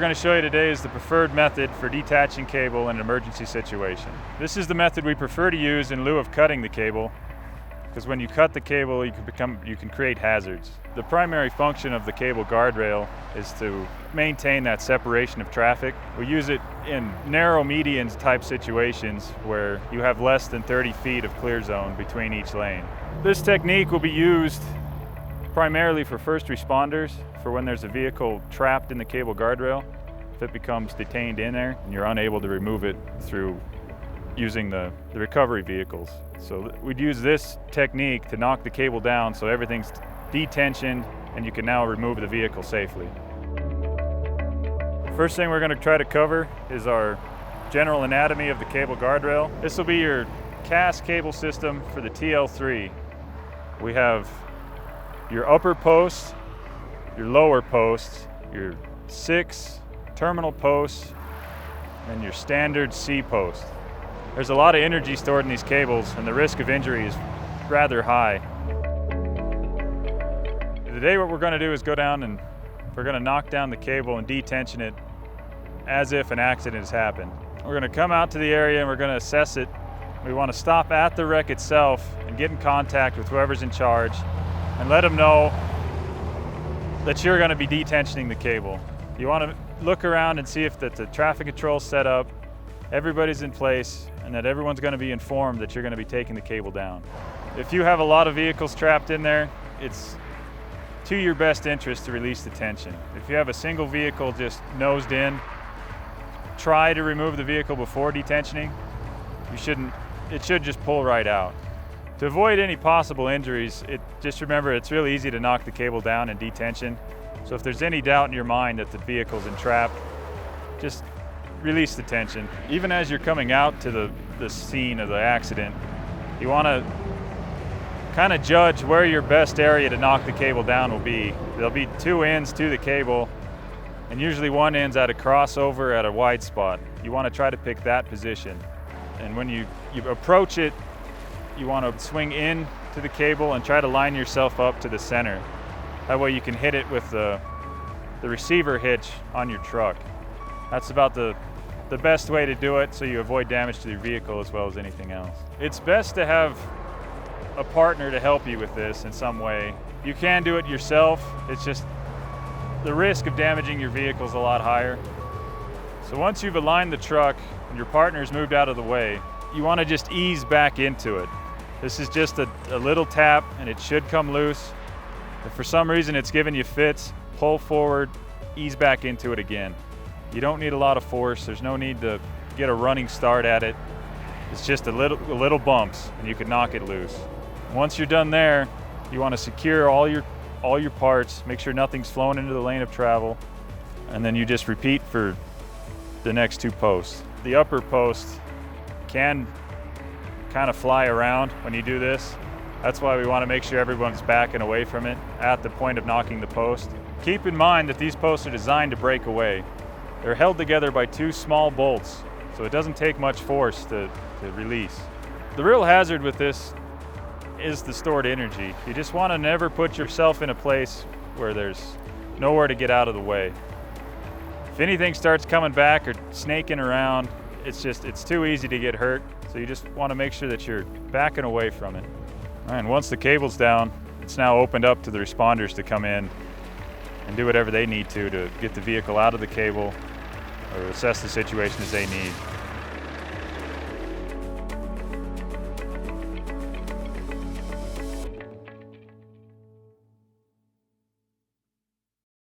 going to show you today is the preferred method for detaching cable in an emergency situation. This is the method we prefer to use in lieu of cutting the cable, because when you cut the cable, you can create hazards. The primary function of the cable guardrail is to maintain that separation of traffic. We use it in narrow median type situations where you have less than 30 feet of clear zone between each lane. This technique will be used primarily for first responders, for when there's a vehicle trapped in the cable guardrail. If it becomes detained in there and you're unable to remove it through using the recovery vehicles. So we'd use this technique to knock the cable down so everything's detensioned and you can now remove the vehicle safely. First thing we're going to try to cover is our general anatomy of the cable guardrail. This will be your CASS cable system for the TL3. We have your upper posts, your lower posts, your 6 terminal posts, and your standard C post. There's a lot of energy stored in these cables and the risk of injury is rather high. Today what we're going to do is go down and we're going to knock down the cable and detension it as if an accident has happened. We're going to come out to the area and we're going to assess it. We want to stop at the wreck itself and get in contact with whoever's in charge and let them know that you're going to be detensioning the cable. You want to look around and see if the traffic control's set up, everybody's in place, and that everyone's going to be informed that you're going to be taking the cable down. If you have a lot of vehicles trapped in there, it's to your best interest to release the tension. If you have a single vehicle just nosed in, try to remove the vehicle before detensioning. It should just pull right out. To avoid any possible injuries, just remember it's really easy to knock the cable down in detention. So if there's any doubt in your mind that the vehicle's entrapped, just release the tension. Even as you're coming out to the scene of the accident, you want to kind of judge where your best area to knock the cable down will be. There'll be 2 ends to the cable, and usually one end's at a crossover at a wide spot. You want to try to pick that position. And when you approach it, you want to swing in to the cable and try to line yourself up to the center. That way you can hit it with the receiver hitch on your truck. That's about the best way to do it so you avoid damage to your vehicle as well as anything else. It's best to have a partner to help you with this in some way. You can do it yourself, it's just the risk of damaging your vehicle is a lot higher. So once you've aligned the truck and your partner's moved out of the way, you want to just ease back into it. This is just a little tap and it should come loose. If for some reason it's giving you fits, pull forward, ease back into it again. You don't need a lot of force. There's no need to get a running start at it. It's just a little bumps and you can knock it loose. Once you're done there, you want to secure all your parts, make sure nothing's flowing into the lane of travel, and then you just repeat for the next 2 posts. The upper post can kind of fly around when you do this. That's why we want to make sure everyone's backing away from it at the point of knocking the post. Keep in mind that these posts are designed to break away. They're held together by 2 small bolts, so it doesn't take much force to release. The real hazard with this is the stored energy. You just want to never put yourself in a place where there's nowhere to get out of the way. If anything starts coming back or snaking around, it's too easy to get hurt, so you just want to make sure that you're backing away from it. And once the cable's down, it's now opened up to the responders to come in and do whatever they need to get the vehicle out of the cable or assess the situation as they need.